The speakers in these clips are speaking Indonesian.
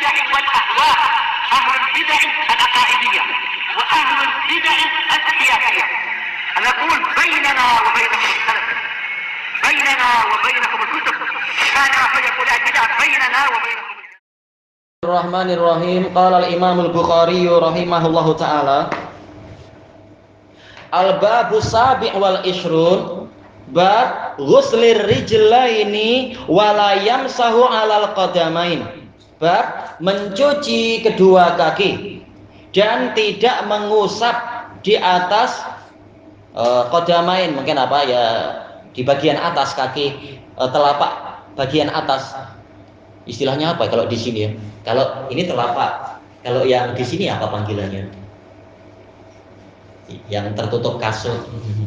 البدع والأهواء، أهل البدع العقائدية وأهل البدع السياسية. نقول بيننا وبينكم السلف، بيننا وبينكم الكتب، كان فيقول البدع بيننا وبينكم. Bismillahirrahmanirrahim. Qala al-Imam al-Bukhari rahimahullahu taala, al-babu sabi' wal ishrun, bab ghuslir rijlaini wala yamsahu 'alal qadamain, bab mencuci kedua kaki dan tidak mengusap di atas qadamain, mungkin apa ya, di bagian atas kaki, telapak bagian atas. Istilahnya apa kalau di sini ya? Kalau ini telapak, kalau yang di sini apa panggilannya? Yang tertutup kasut.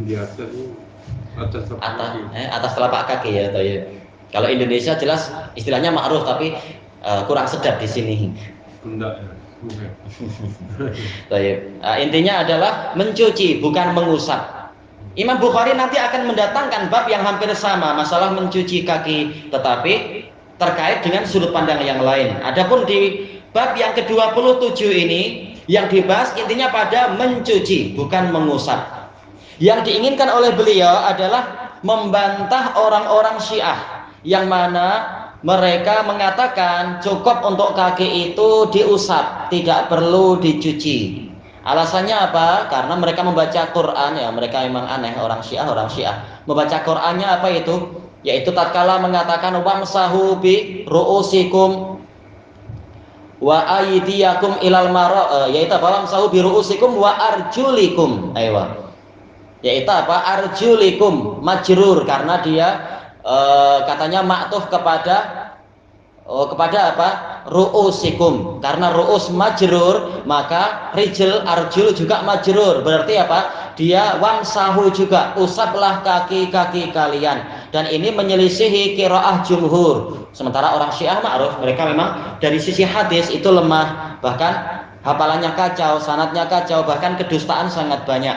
Di atas atas telapak kaki ya, atau ya. Kalau Indonesia jelas istilahnya ma'ruf, tapi kurang sedap di sini. Enggak ya. Intinya adalah mencuci, bukan mengusap. Imam Bukhari nanti akan mendatangkan bab yang hampir sama, masalah mencuci kaki, tetapi terkait dengan sudut pandang yang lain. Adapun di bab yang ke-27 ini yang dibahas intinya pada mencuci, bukan mengusap. Yang diinginkan oleh beliau adalah membantah orang-orang Syiah yang mana mereka mengatakan cukup untuk kaki itu diusap, tidak perlu dicuci. Alasannya apa? Karena mereka membaca Quran, ya mereka memang aneh orang Syiah. Membaca Qurannya apa itu? Yaitu tatkala mengatakan wamsahu bi ru'usikum wa aydiyakum ilal mara, yaitu apa? Wamsahu bi ru'usikum wa arjulikum. Yaitu apa? Arjulikum majrur, karena dia katanya ma'tuf kepada apa? Ru'usikum. Karena ru'us majrur, maka rijl arjul juga majrur. Berarti apa? Dia wamsahu juga, usaplah kaki-kaki kalian. Dan ini menyelisihi qiraah jumhur. Sementara orang Syiah ma'ruf, mereka memang dari sisi hadis itu lemah, bahkan hafalannya kacau, sanadnya kacau, bahkan kedustaan sangat banyak.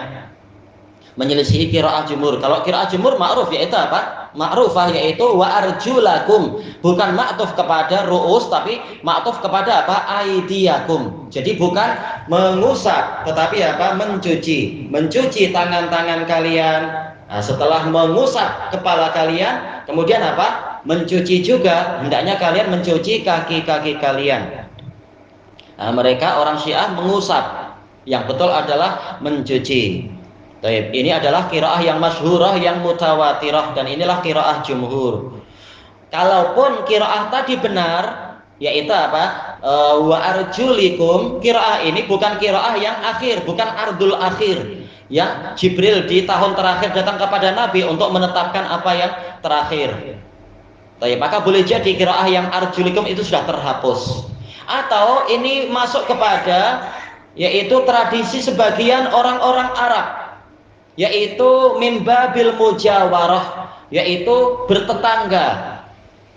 Menyelisihi qiraah jumhur. Kalau qiraah jumhur ma'ruf yaitu apa? Ma'rufah yaitu wa arjulakum, bukan ma'tuf kepada ru'us, tapi ma'tuf kepada apa? Aidiyakum. Jadi bukan mengusap, tetapi apa? Mencuci tangan-tangan kalian. Nah, setelah mengusap kepala kalian, kemudian apa? Mencuci juga, hendaknya kalian mencuci kaki-kaki kalian. Nah, mereka orang Syiah mengusap, yang betul adalah mencuci. Baik, ini adalah qiraah yang masyhurah, yang mutawatirah, dan inilah qiraah jumhur. Kalaupun qiraah tadi benar, yaitu apa? Wa arjulikum, qiraah ini bukan qiraah yang akhir, bukan ardul akhir. Ya, Jibril di tahun terakhir datang kepada Nabi untuk menetapkan apa yang terakhir. Baik, maka boleh jadi qiraah yang arjulikum itu sudah terhapus. Atau ini masuk kepada yaitu tradisi sebagian orang-orang Arab, yaitu mimbabil mujawarah, yaitu bertetangga.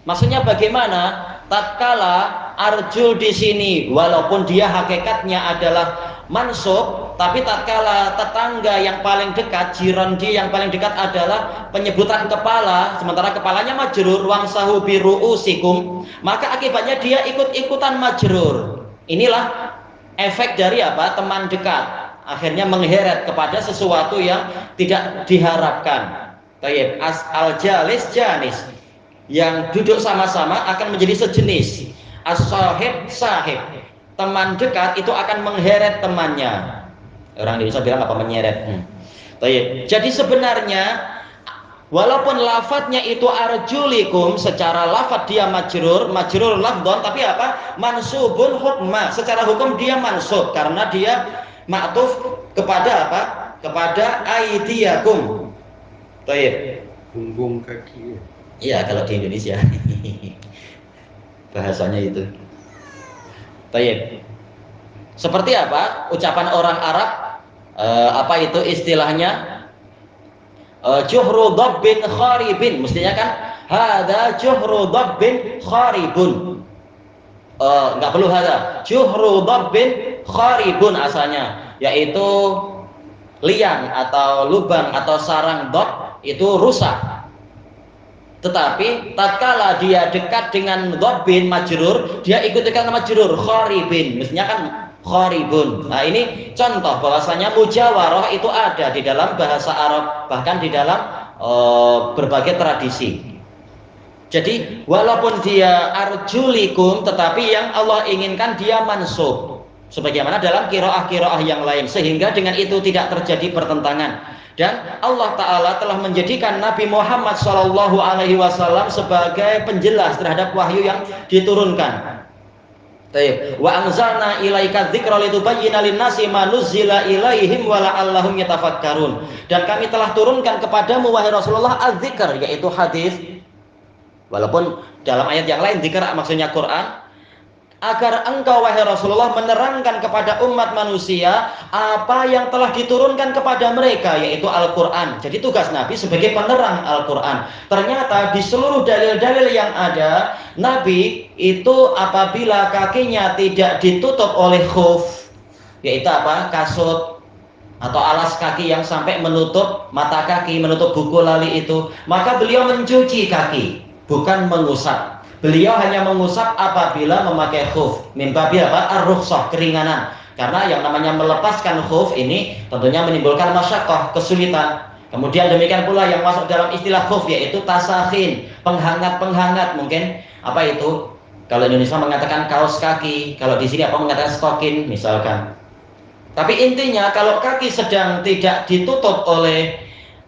Maksudnya bagaimana? Tatkala arjul di sini walaupun dia hakikatnya adalah mansub, tapi tatkala tetangga yang paling dekat, jiran dia yang paling dekat adalah penyebutan kepala, sementara kepalanya majrur, wamsahu bi ru'usikum, maka akibatnya dia ikut-ikutan majrur. Inilah efek dari apa? Teman dekat akhirnya mengheret kepada sesuatu yang tidak diharapkan. Tayyib, al-jalis janis, yang duduk sama-sama akan menjadi sejenis. As-sahib sahib, teman dekat itu akan mengheret temannya. Orang Indonesia bilang apa? Menyeret. Tayyib. Jadi sebenarnya walaupun lafadznya itu arjulikum, secara lafadz dia majrur lafdhon, tapi apa? Mansubun hukma, secara hukum dia mansub karena dia ma'tuf kepada apa? Kepada aidiyakum. Baik. Punggung kaki. Iya, kalau di Indonesia bahasanya itu. Baik. Seperti apa ucapan orang Arab? Apa itu istilahnya? Juhru dhabbin kharibin. Mestinya kan hadza juhru dhabbin kharibun. Enggak perlu hadza. Juhru dhabbin kharibun asalnya, yaitu liang atau lubang atau sarang dhab itu rusak. Tetapi tatkala dia dekat dengan dhabin majrur, dia ikut dengan majrur kharibin. Mestinya kan kharibun. Nah, ini contoh bahwasanya mujawarah itu ada di dalam bahasa Arab, bahkan di dalam berbagai tradisi. Jadi walaupun dia arjulikum, tetapi yang Allah inginkan dia mansub, sebagaimana dalam qiraah-qiraah yang lain, sehingga dengan itu tidak terjadi pertentangan. Dan Allah Ta'ala telah menjadikan Nabi Muhammad SAW sebagai penjelas terhadap wahyu yang diturunkan. Wa anzalna ilaika dzikra litubayyana lin-nasi ma nuzzila ilaihim wa la'allahum yatafakkarun. Dan kami telah turunkan kepadamu wahai Rasulullah az-dzikr, yaitu hadis. Walaupun dalam ayat yang lain dzikr maksudnya Quran, agar engkau wahai Rasulullah menerangkan kepada umat manusia apa yang telah diturunkan kepada mereka, yaitu Al-Quran. Jadi tugas Nabi sebagai penerang Al-Quran. Ternyata di seluruh dalil-dalil yang ada, Nabi itu apabila kakinya tidak ditutup oleh khuf, yaitu apa? Kasut atau alas kaki yang sampai menutup mata kaki, menutup buku lali itu, maka beliau mencuci kaki, bukan mengusap. Beliau hanya mengusap apabila memakai khuf. Min babi apa? Ar-rukhsah, keringanan. Karena yang namanya melepaskan khuf ini tentunya menimbulkan masyaqqah, kesulitan. Kemudian demikian pula yang masuk dalam istilah khuf, yaitu tasakhin, penghangat-penghangat. Mungkin apa itu? Kalau Indonesia mengatakan kaos kaki, kalau di sini apa mengatakan stokin misalkan. Tapi intinya kalau kaki sedang tidak ditutup oleh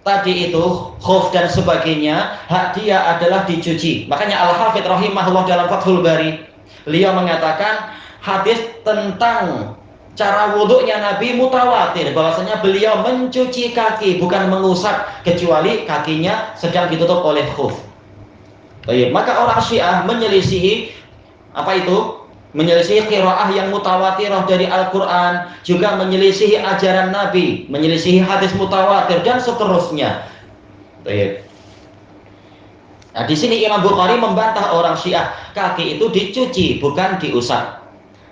tadi itu khuf dan sebagainya, hak dia adalah dicuci. Makanya Al-Hafidz rahimahullah dalam Fathul Bari, beliau mengatakan hadis tentang cara wudhunya Nabi mutawatir, bahwasanya beliau mencuci kaki bukan mengusap, kecuali kakinya sedang ditutup oleh khuf. Baik, maka orang Syiah menyelisihi apa itu? Menyelisihi qiraah yang mutawatirah dari Al-Quran, juga menyelisihi ajaran Nabi, menyelisihi hadis mutawatir dan seterusnya. Baik. Nah, di sini Imam Bukhari membantah orang Syiah, kaki itu dicuci bukan diusap.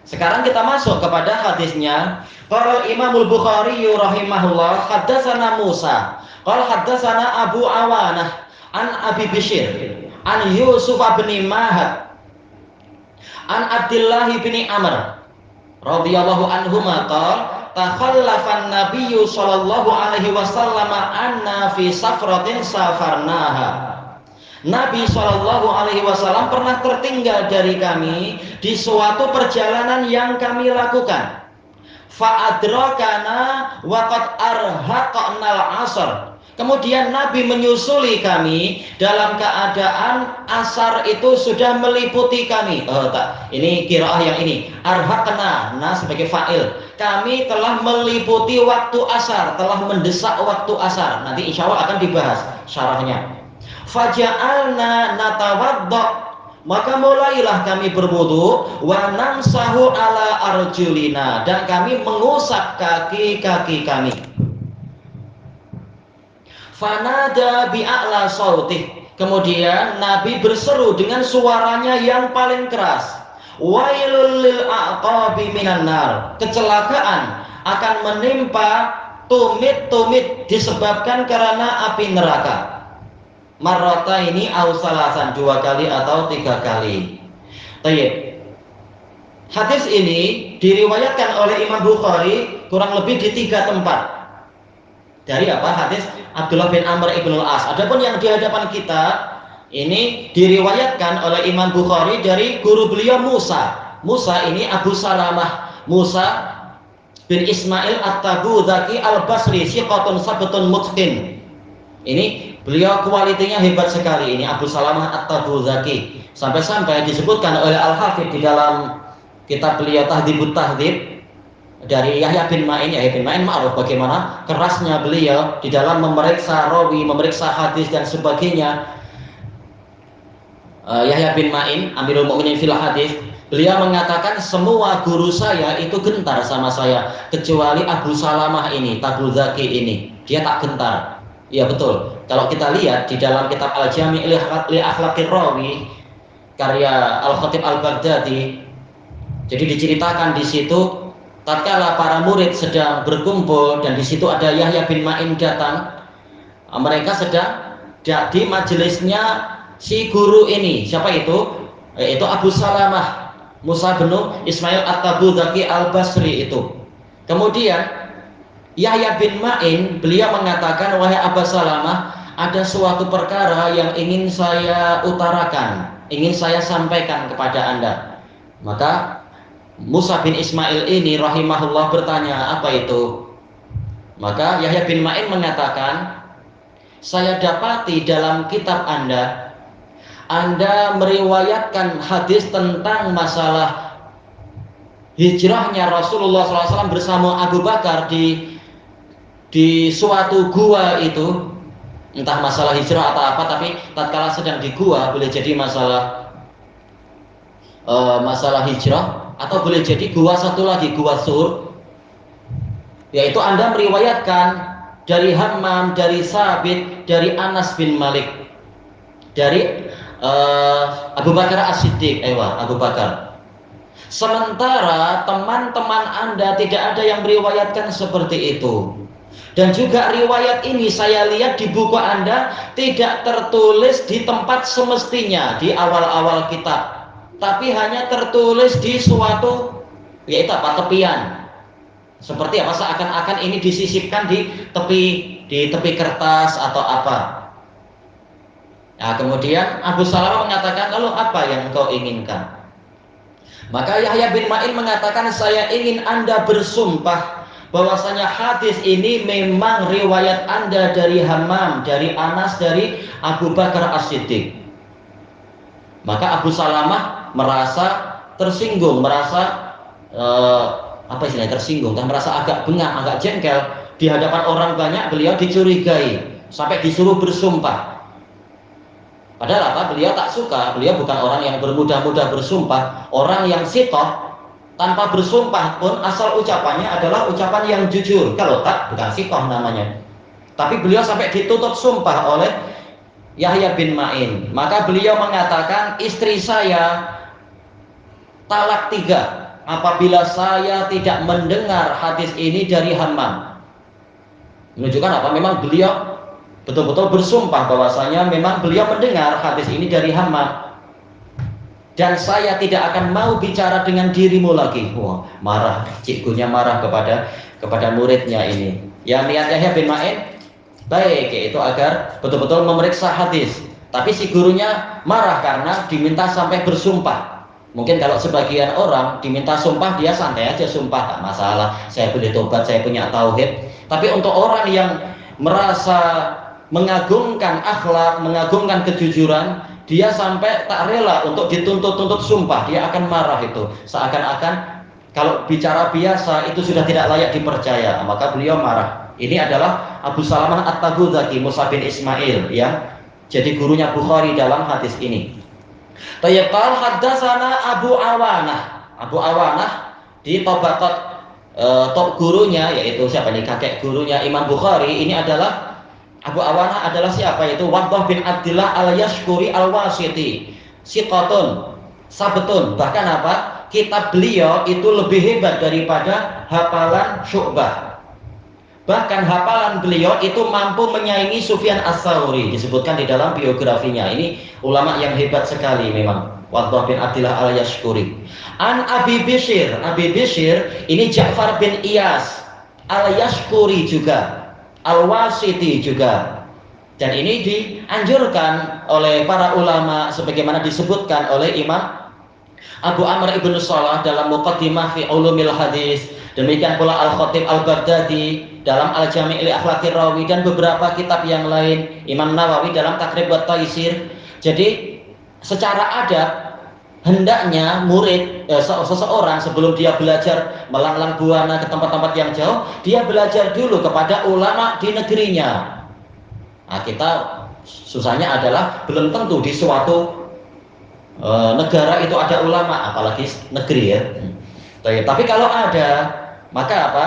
Sekarang kita masuk kepada hadisnya. Qala Imamul Bukhari rahimahullah, haddatsana Musa, qala haddatsana Abu Awanah an Abi Bishr an Yusuf bin Mahad an Abdullah bin Amr radhiyallahu anhuma qala takhallafan nabiyyu sallallahu alaihi wasallam anna fi safratin safarnaha. Nabi sallallahu alaihi wasallam pernah tertinggal dari kami di suatu perjalanan yang kami lakukan. Fa adrakana wa qad arhaqnal asr. Kemudian Nabi menyusuli kami dalam keadaan asar itu sudah meliputi kami. Ini qiraah yang ini. Arhaqna, nah sebagai fa'il. Kami telah meliputi waktu asar, telah mendesak waktu asar. Nanti insya Allah akan dibahas syarahnya. Faja'alna natawadda, maka mulailah kami berwudu, wa namsahu ala arjulina, dan kami mengusap kaki-kaki kami. Fanada bi'a'la sautih, kemudian Nabi berseru dengan suaranya yang paling keras, wailul lil aqabi minan nar, kecelakaan akan menimpa tumit-tumit disebabkan karena api neraka. Marrata ini ausalasan, 2 kali atau 3 kali. Baik. Hadis ini diriwayatkan oleh Imam Bukhari kurang lebih di 3 tempat. Dari apa? Hadis Abdullah bin Amr ibn al-As. Adapun yang di hadapan kita ini diriwayatkan oleh Imam Bukhari dari guru beliau Musa. Musa ini Abu Salamah, Musa bin Ismail At-Tabuzaki Al-Basri, siqatun sabtun mutqin. Ini beliau kualitinya hebat sekali, ini Abu Salamah At-Tabuzaki. Sampai-sampai disebutkan oleh Al-Hafidz di dalam kitab beliau Tahdhibut Tahdhib dari Yahya bin Ma'in. Yahya bin Ma'in ma'ruf bagaimana kerasnya beliau di dalam memeriksa rawi, memeriksa hadis dan sebagainya. Yahya bin Ma'in, Amirul Mukminin fil hadis, beliau mengatakan semua guru saya itu gentar sama saya kecuali Abu Salamah ini, Tabuzaki ini, dia tak gentar. Ya betul. Kalau kita lihat di dalam kitab Al-Jami' li Akhlaqir Rawi karya Al-Khatib Al-Baghdadi, jadi diceritakan di situ tatkala para murid sedang berkumpul dan di situ ada Yahya bin Ma'in datang, mereka sedang di majelisnya si guru ini, siapa itu? Yaitu Abu Salamah Musa bin Ismail At-Tabuzaki Al-Basri itu. Kemudian Yahya bin Ma'in, beliau mengatakan, wahai Abu Salamah, ada suatu perkara yang ingin saya utarakan, ingin saya sampaikan kepada Anda. Maka Musa bin Ismail ini rahimahullah bertanya, apa itu? Maka Yahya bin Ma'in mengatakan, saya dapati dalam kitab Anda meriwayatkan hadis tentang masalah hijrahnya Rasulullah SAW bersama Abu Bakar di suatu gua itu, entah masalah hijrah atau apa, tapi tatkala sedang di gua, boleh jadi masalah hijrah, atau boleh jadi gua satu lagi, gua Sur, yaitu Anda meriwayatkan dari Hammam, dari Sabit, dari Anas bin Malik, dari Abu Bakar As-Siddiq, Abu Bakar. Sementara teman-teman Anda tidak ada yang meriwayatkan seperti itu. Dan juga riwayat ini saya lihat di buku Anda tidak tertulis di tempat semestinya di awal-awal kitab, tapi hanya tertulis di suatu, yaitu apa, tepian. Seperti apa, seakan-akan ini disisipkan di tepi kertas atau apa. Nah, kemudian Abu Salamah mengatakan, lalu apa yang kau inginkan? Maka Yahya bin Ma'in mengatakan, saya ingin Anda bersumpah bahwasanya hadis ini memang riwayat Anda dari Hammam, dari Anas, dari Abu Bakar As-Siddiq. Maka Abu Salamah merasa tersinggung, merasa tersinggung, dan merasa agak bengak, agak jengkel. Di hadapan orang banyak beliau dicurigai sampai disuruh bersumpah. Padahal apa? Beliau tak suka. Beliau bukan orang yang bermudah-mudah bersumpah. Orang yang sitoh tanpa bersumpah pun asal ucapannya adalah ucapan yang jujur. Kalau tak, bukan sitoh namanya. Tapi beliau sampai ditutup sumpah oleh Yahya bin Ma'in. Maka beliau mengatakan, istri saya talak 3 apabila saya tidak mendengar hadis ini dari Hammam. Menunjukkan apa? Memang beliau betul-betul bersumpah bahwasanya memang beliau mendengar hadis ini dari Hammam. Dan saya tidak akan mau bicara dengan dirimu lagi. Wah, marah, cikgunya marah kepada muridnya ini. Yang niat Yahya bin Ma'in baik, yaitu agar betul-betul memeriksa hadis. Tapi si gurunya marah karena diminta sampai bersumpah. Mungkin kalau sebagian orang diminta sumpah, dia santai aja sumpah, tak masalah, saya boleh tobat, saya punya tauhid. Tapi untuk orang yang merasa mengagungkan akhlak, mengagungkan kejujuran, dia sampai tak rela untuk dituntut-tuntut sumpah, dia akan marah itu. Seakan-akan kalau bicara biasa itu sudah tidak layak dipercaya, maka beliau marah. Ini adalah Abu Salamah At-Tabuzaki Musa bin Ismail yang jadi gurunya Bukhari dalam hadis ini. Tayyibal haddatsana Abu Awanah. Abu Awanah di Tabaqat top gurunya, yaitu siapa nih, kakek gurunya Imam Bukhari. Ini adalah Abu Awanah adalah siapa? Itu Waddah bin Abdillah al-Yashkuri al-Wasiti, siqatun, sabetun. Bahkan apa? Kitab beliau itu lebih hebat daripada hafalan Syu'bah. Bahkan hafalan beliau itu mampu menyaingi Sufyan Ats-Tsauri, disebutkan di dalam biografinya. Ini ulama yang hebat sekali memang. Waddah bin Abdillah al-Yashkuri. An Abi Bishr. Abi Bishr ini Ja'far bin Iyas al-Yashkuri juga, al-Wasiti juga. Dan ini dianjurkan oleh para ulama sebagaimana disebutkan oleh Imam Abu Amr ibn Salah dalam Muqaddimah fi Ulumil Hadis. Demikian pula Al-Khatib Al-Baghdadi dalam Al-Jami' li Akhlaqir Rawi dan beberapa kitab yang lain. Imam Nawawi dalam Taqrib wa Taisir. Jadi secara adab hendaknya murid seseorang sebelum dia belajar melanglang buana ke tempat-tempat yang jauh, dia belajar dulu kepada ulama di negerinya. Nah, kita susahnya adalah belum tentu di suatu negara itu ada ulama, apalagi negeri ya. Tapi kalau ada, maka apa?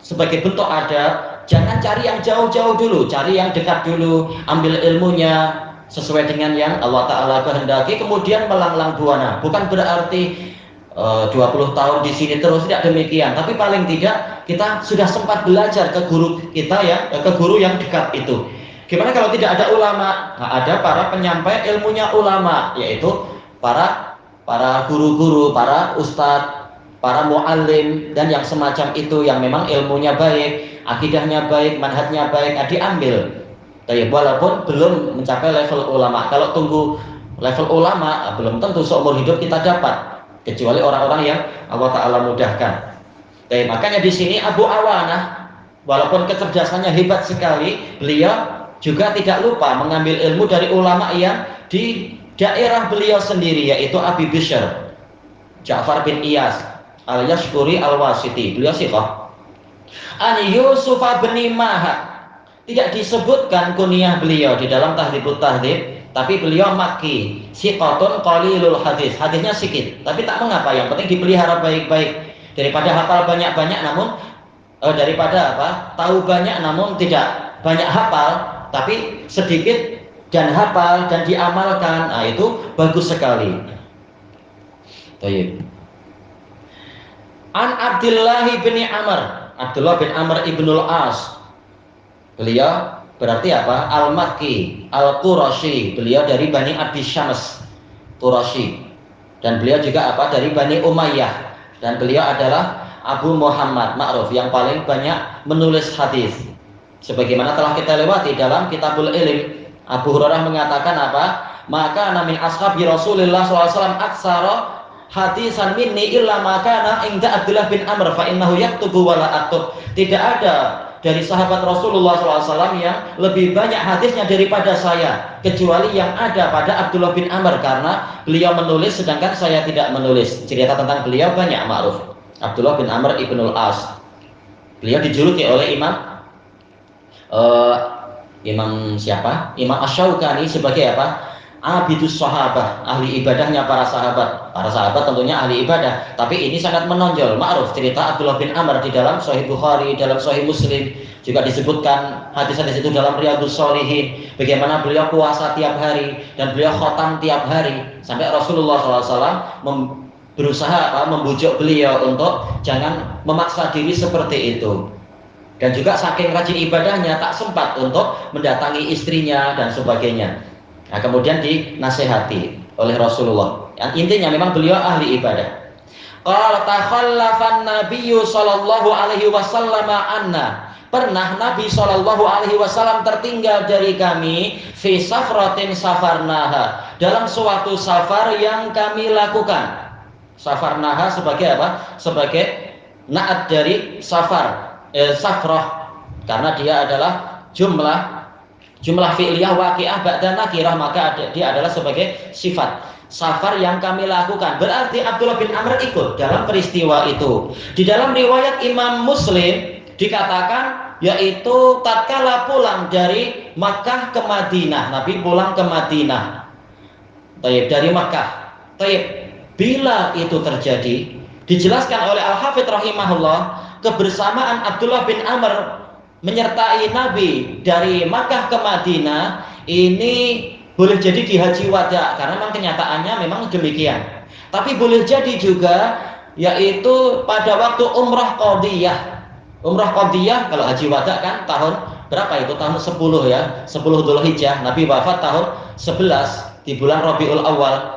Sebagai bentuk adab, jangan cari yang jauh-jauh dulu, cari yang dekat dulu, ambil ilmunya sesuai dengan yang Allah Ta'ala kehendaki, kemudian melanglang buana. Bukan berarti 20 tahun di sini terus, tidak demikian. Tapi paling tidak kita sudah sempat belajar ke guru kita ya, ke guru yang dekat itu. Gimana kalau tidak ada ulama? Nah, ada para penyampai ilmunya ulama, yaitu para guru-guru, para ustadz, para muallim dan yang semacam itu yang memang ilmunya baik, akidahnya baik, manhajnya baik, diambil. Tapi walaupun belum mencapai level ulama. Kalau tunggu level ulama, belum tentu seumur hidup kita dapat, kecuali orang-orang yang Allah Ta'ala mudahkan. Tapi makanya di sini Abu Awanah, walaupun kecerdasannya hebat sekali, beliau juga tidak lupa mengambil ilmu dari ulama yang di daerah beliau sendiri, yaitu Abi Bishr Ja'far bin Iyas al-Yashkuri al-Wasiti. Beliau siqah. An Yusuf bin Maha, tidak disebutkan kunyah beliau di dalam Tahdhibut Tahdhib, tapi beliau Makki, siqatun qalilul hadis. Hadisnya sedikit, tapi tak mengapa, yang penting dipelihara baik-baik. Daripada hafal banyak-banyak namun tahu banyak namun tidak banyak hafal, tapi sedikit dan hafal dan diamalkan, itu bagus sekali. Baik. An Abdullah bin Amr, Abdullah bin Amr ibnul As. Beliau berarti apa? Al-Makki, Al-Qurashi. Beliau dari Bani Abdi Syams Qurashi. Dan beliau juga apa? Dari Bani Umayyah. Dan beliau adalah Abu Muhammad ma'ruf yang paling banyak menulis hadis. Sebagaimana telah kita lewati dalam Kitabul Ilm, Abu Hurairah mengatakan apa? Maka namin ashabi Rasulullah SAW aksara hadisan minni illa makana inda Abdullah bin Amr fa innahu yaktubu wa la aktub. Tidak ada dari sahabat Rasulullah SAW yang lebih banyak hadisnya daripada saya, kecuali yang ada pada Abdullah bin Amr, karena beliau menulis sedangkan saya tidak menulis. Cerita tentang beliau banyak ma'ruf. Abdullah bin Amr ibnul As. Beliau dijuluki oleh Imam siapa? Imam Asy-Syaukani sebagai apa? Abidus sahabah, ahli ibadahnya para sahabat. Para sahabat tentunya ahli ibadah, tapi ini sangat menonjol. Ma'ruf cerita Abdullah bin Amr di dalam Sahih Bukhari, dalam Sahih Muslim, juga disebutkan hadis-hadis itu dalam Riyadhus Shalihin. Bagaimana beliau puasa tiap hari dan beliau khotam tiap hari, sampai Rasulullah SAW berusaha membujuk beliau untuk jangan memaksa diri seperti itu. Dan juga saking rajin ibadahnya tak sempat untuk mendatangi istrinya dan sebagainya. Nah, kemudian dinasehati oleh Rasulullah. Yang intinya memang beliau ahli ibadah. Qala takhallafan nabiyyu sallallahu alaihi wasallam anna. Pernah Nabi sallallahu alaihi wasallam tertinggal dari kami fi safratin safarnaha, dalam suatu safar yang kami lakukan. Safarnaha sebagai apa? Sebagai naat dari safar. Safrah, karena dia adalah jumlah fi'liyah waqi'ah ba'da nakirah, maka dia adalah sebagai sifat. Safar yang kami lakukan, berarti Abdullah bin Amr ikut dalam peristiwa itu. Di dalam riwayat Imam Muslim dikatakan, yaitu tatkala pulang dari Makkah ke Madinah, Nabi pulang ke Madinah. Taib, dari Makkah. Taib, bila itu terjadi, dijelaskan oleh Al-Hafidz rahimahullah, kebersamaan Abdullah bin Amr menyertai Nabi dari Makkah ke Madinah ini boleh jadi di haji wada, karena memang kenyataannya memang demikian. Tapi boleh jadi juga yaitu pada waktu umrah qadiyah. Umrah qadiyah kalau haji wada kan tahun berapa itu? Tahun 10 ya, 10 Dzulhijjah. Nabi wafat tahun 11 di bulan Rabiul Awal.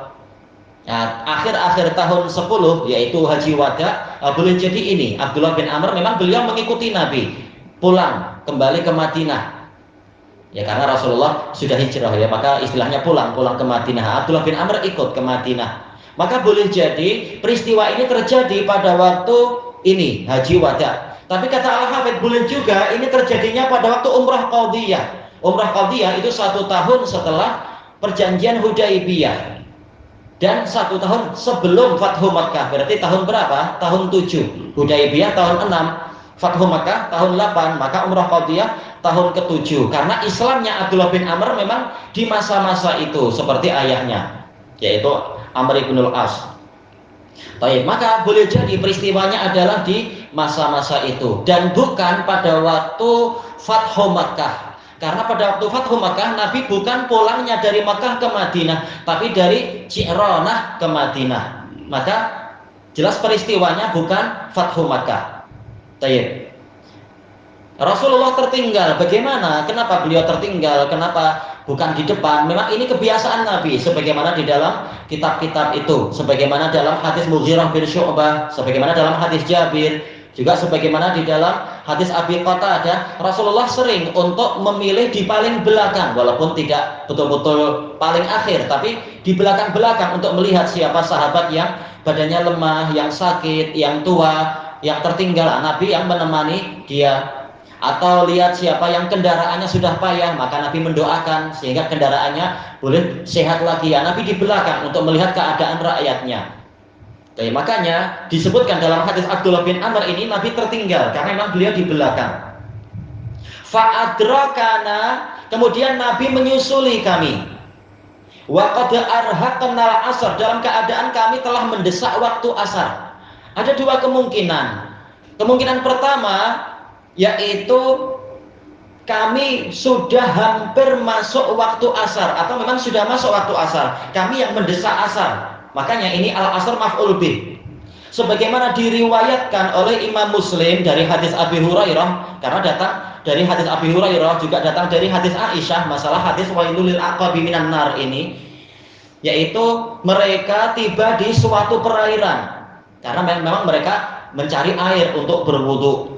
Nah, akhir-akhir tahun 10 yaitu haji wada, boleh jadi ini Abdullah bin Amr memang beliau mengikuti Nabi pulang kembali ke Madinah. Ya karena Rasulullah sudah hijrah ya, maka istilahnya pulang ke Madinah. Abdullah bin Amr ikut ke Madinah. Maka boleh jadi peristiwa ini terjadi pada waktu ini haji wada. Tapi kata Al-Hafidz boleh juga ini terjadinya pada waktu umrah qadiyah. Umrah qadiyah itu 1 tahun setelah perjanjian Hudaibiyah. Dan 1 tahun sebelum Fathu Makkah. Berarti tahun berapa? Tahun 7. Hudaibiyah tahun 6. Fathu Makkah tahun 8. Maka umrah qadiyah tahun ke-7. Karena Islamnya Abdullah bin Amr memang di masa-masa itu seperti ayahnya, yaitu Amr ibnul As. Baik, maka boleh jadi peristiwanya adalah di masa-masa itu dan bukan pada waktu Fathu Makkah. Karena pada waktu Fathu Makkah Nabi bukan pulangnya dari Makkah ke Madinah, tapi dari Ji'ranah ke Madinah. Maka jelas peristiwanya bukan Fathu Makkah. Baik. Rasulullah tertinggal. Bagaimana? Kenapa beliau tertinggal? Kenapa bukan di depan? Memang ini kebiasaan Nabi, sebagaimana di dalam kitab-kitab itu, sebagaimana dalam hadis Mughirah bin Syu'bah, sebagaimana dalam hadis Jabir, juga sebagaimana di dalam hadis Abi Qatadah. Rasulullah sering untuk memilih di paling belakang, walaupun tidak betul-betul paling akhir, tapi di belakang-belakang untuk melihat siapa sahabat yang badannya lemah, yang sakit, yang tua, yang tertinggal. Nabi yang menemani dia. Atau lihat siapa yang kendaraannya sudah payah, maka Nabi mendoakan sehingga kendaraannya boleh sehat lagi. Ya, Nabi di belakang untuk melihat keadaan rakyatnya. Jadi, makanya disebutkan dalam hadis Abdullah bin Amr ini Nabi tertinggal karena memang beliau di belakang. Fa'adrakana, kemudian Nabi menyusuli kami. Wa qad arhaqnal asar, dalam keadaan kami telah mendesak waktu asar. Ada dua kemungkinan. Kemungkinan pertama yaitu kami sudah hampir masuk waktu asar, atau memang sudah masuk waktu asar, kami yang mendesak asar. Makanya ini al-asr maf'ul bih, sebagaimana diriwayatkan oleh Imam Muslim dari hadis Abi Hurairah, karena datang dari hadis Abi Hurairah, juga datang dari hadis Aisyah, masalah hadis wailul lil aqabi minan nar ini, yaitu mereka tiba di suatu perairan karena memang mereka mencari air untuk berwudu.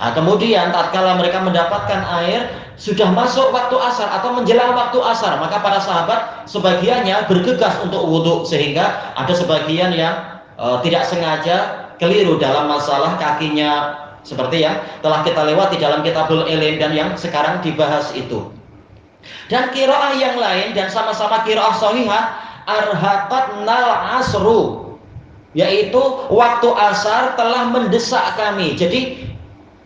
Nah, kemudian tatkala mereka mendapatkan air, sudah masuk waktu asar atau menjelang waktu asar, maka para sahabat sebagiannya bergegas untuk wudhu, sehingga ada sebagian yang tidak sengaja keliru dalam masalah kakinya, seperti yang telah kita lewati dalam Kitabul Ilm dan yang sekarang dibahas itu. Dan qiraah yang lain, dan sama-sama qiraah shahihah, arhaqatnal asru, yaitu waktu asar telah mendesak kami. Jadi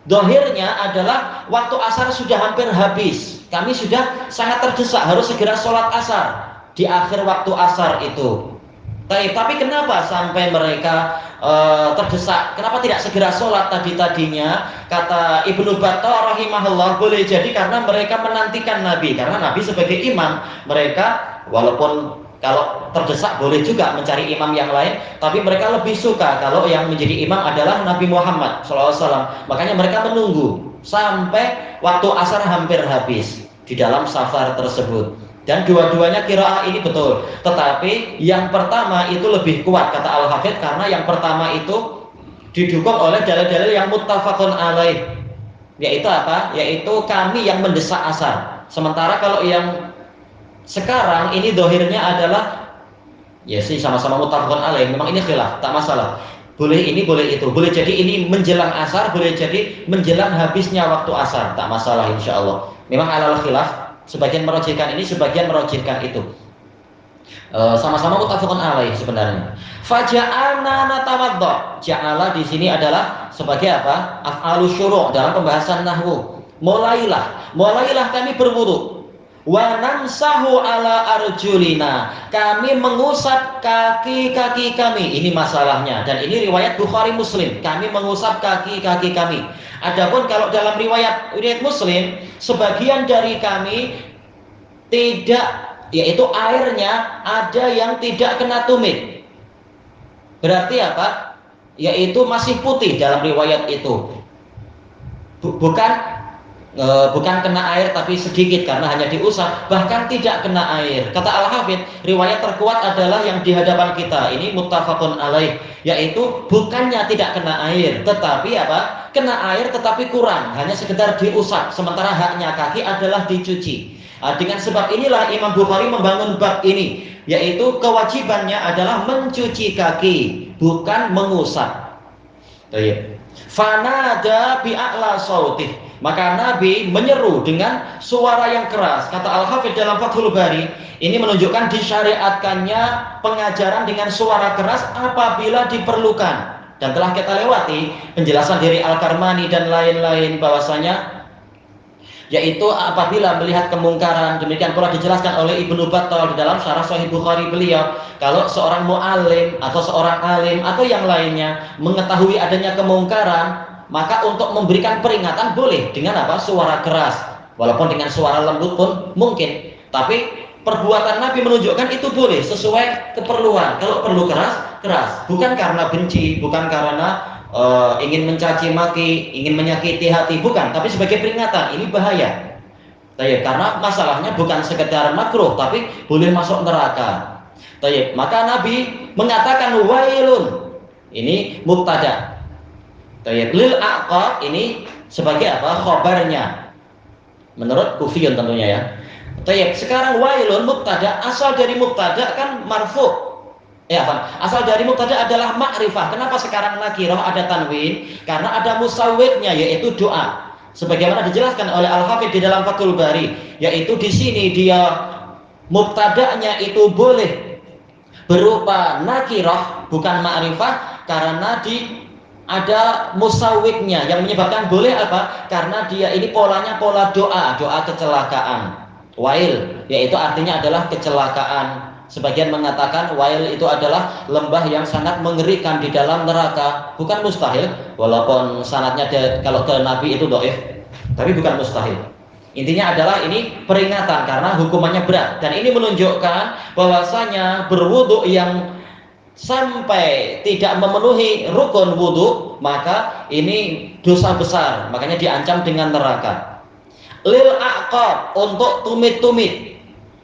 dohirnya adalah waktu asar sudah hampir habis, kami sudah sangat terdesak, harus segera sholat asar di akhir waktu asar itu. Tapi kenapa sampai mereka terdesak? Kenapa tidak segera sholat tadinya? Kata Ibnu Battah rahimahullah, boleh jadi karena mereka menantikan Nabi, karena Nabi sebagai imam, mereka walaupun kalau terdesak boleh juga mencari imam yang lain, tapi mereka lebih suka kalau yang menjadi imam adalah Nabi Muhammad SAW. Makanya mereka menunggu sampai waktu asar hampir habis di dalam safar tersebut. Dan dua-duanya qiraah ini betul. Tetapi yang pertama itu lebih kuat, kata Al-Hafidz, karena yang pertama itu didukung oleh dalil-dalil yang muttafaqun alaih. Yaitu apa? Yaitu kami yang mendesak asar. Sementara kalau yang sekarang ini dohirnya adalah ya sih sama-sama muttafaqun alaih, memang ini khilaf, tak masalah. Boleh ini, boleh itu. Boleh jadi ini menjelang asar, boleh jadi menjelang habisnya waktu asar, tak masalah insyaallah. Memang alal khilaf, sebagian merojihkan ini, sebagian merojihkan itu. Sama-sama muttafaqun alaih sebenarnya. Faja'alna natawaddo. Ja'ala di sini adalah sebagai apa? Af'alus syuru' dalam pembahasan nahwu. Mulailah kami berwudu. Wa namsahu ala arjulina, kami mengusap kaki-kaki kami. Ini masalahnya, dan ini riwayat Bukhari Muslim, kami mengusap kaki-kaki kami. Adapun kalau dalam riwayat Muslim, sebagian dari kami tidak, yaitu airnya ada yang tidak kena tumit. Berarti apa? Yaitu masih putih dalam riwayat itu. Bukan kena air tapi sedikit karena hanya diusap, bahkan tidak kena air. Kata Al-Hafidz, riwayat terkuat adalah yang di hadapan kita ini muttafaqun alaih, yaitu bukannya tidak kena air, tetapi apa? Kena air tetapi kurang, hanya sekedar diusap, sementara haknya kaki adalah dicuci. Dengan sebab inilah Imam Bukhari membangun bab ini, yaitu kewajibannya adalah mencuci kaki, bukan mengusap. Fanada bi'a'la sautih, maka Nabi menyeru dengan suara yang keras. Kata Al-Hafidz dalam Fathul Bari, ini menunjukkan disyariatkannya pengajaran dengan suara keras apabila diperlukan. Dan telah kita lewati penjelasan dari Al-Karmani dan lain-lain bahwasanya yaitu apabila melihat kemungkaran. Demikian pula dijelaskan oleh Ibnu Battah di dalam Syarah Sahih Bukhari beliau, kalau seorang mu'alim atau seorang alim atau yang lainnya mengetahui adanya kemungkaran, maka untuk memberikan peringatan boleh dengan apa? Suara keras, walaupun dengan suara lembut pun mungkin. Tapi perbuatan Nabi menunjukkan itu boleh sesuai keperluan. Kalau perlu keras, bukan karena benci, bukan karena ingin mencaci maki, ingin menyakiti hati, bukan, tapi sebagai peringatan, ini bahaya. Tayyib, karena masalahnya bukan sekedar makruh, tapi boleh masuk neraka. Tayyib, maka Nabi mengatakan wailun, ini mubtada. Tayyib, lil aqab ini sebagai apa? Khabarnya. Menurut Kufiyun tentunya ya. Tayyib, sekarang wailun mubtada, asal dari mubtada kan marfu'. Ya, asal dari mubtada adalah ma'rifah. Kenapa sekarang nakirah ada tanwin? Karena ada musawwirnya, yaitu doa. Sebagaimana dijelaskan oleh Al-Hafidz di dalam Fathul Bari, yaitu di sini dia mubtada'nya itu boleh berupa nakirah bukan ma'rifah karena ada musawwirnya yang menyebabkan boleh apa? Karena dia ini polanya pola doa kecelakaan. Wail, yaitu artinya adalah kecelakaan. Sebagian mengatakan wail itu adalah lembah yang sangat mengerikan di dalam neraka. Bukan mustahil, walaupun sanadnya kalau ke Nabi itu dhaif, tapi bukan mustahil. Intinya adalah ini peringatan karena hukumannya berat. Dan ini menunjukkan bahwasanya berwudu yang sampai tidak memenuhi rukun wudu, maka ini dosa besar. Makanya diancam dengan neraka. Lil aqab, untuk tumit-tumit.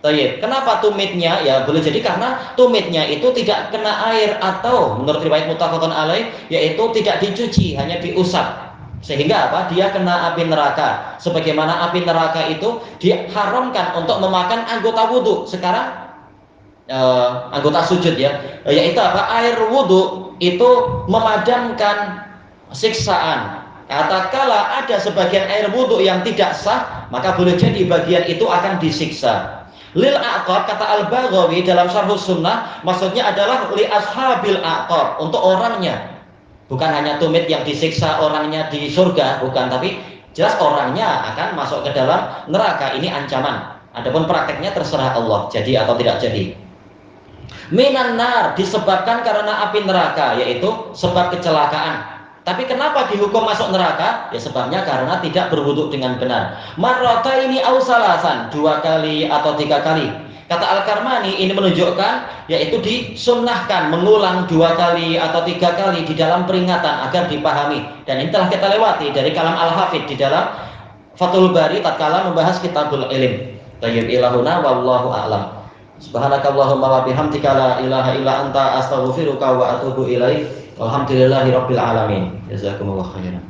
Tayyib. Kenapa tumitnya? Ya boleh jadi karena tumitnya itu tidak kena air atau menurut riwayat muttafaqun alaih yaitu tidak dicuci, hanya diusap. Sehingga apa? Dia kena api neraka. Sebagaimana api neraka itu diharamkan untuk memakan anggota wudu. Sekarang anggota sujud ya. Yaitu apa? Air wudu itu memadamkan siksaan. Katakanlah ada sebagian air wudu yang tidak sah, maka boleh jadi bagian itu akan disiksa. Lil aqab, kata Al-Baghawi dalam Syarhus Sunnah, maksudnya adalah li ashabil aqab, untuk orangnya. Bukan hanya tumit yang disiksa orangnya di surga, bukan, tapi jelas orangnya akan masuk ke dalam neraka. Ini ancaman. Adapun prakteknya terserah Allah, jadi atau tidak jadi. Minan nar, disebabkan karena api neraka, yaitu sebab kecelakaan. Tapi kenapa dihukum masuk neraka? Ya sebabnya karena tidak berwudu dengan benar. Marrata ini ausalasan, 2 kali atau 3 kali. Kata Al-Karmani ini menunjukkan yaitu disunnahkan mengulang 2 kali atau 3 kali di dalam peringatan agar dipahami. Dan ini telah kita lewati dari kalam Al-Hafidz di dalam Fathul Bari tatkala membahas Kitabul Ilm. Tayyib ilahuna wallahu a'lam. Subhanakallahumma wa bihamdika la ilaha illa anta astaghfiruka wa atubu ilaik. Alhamdulillahirabbil alamin. Jazakumullahu khairan.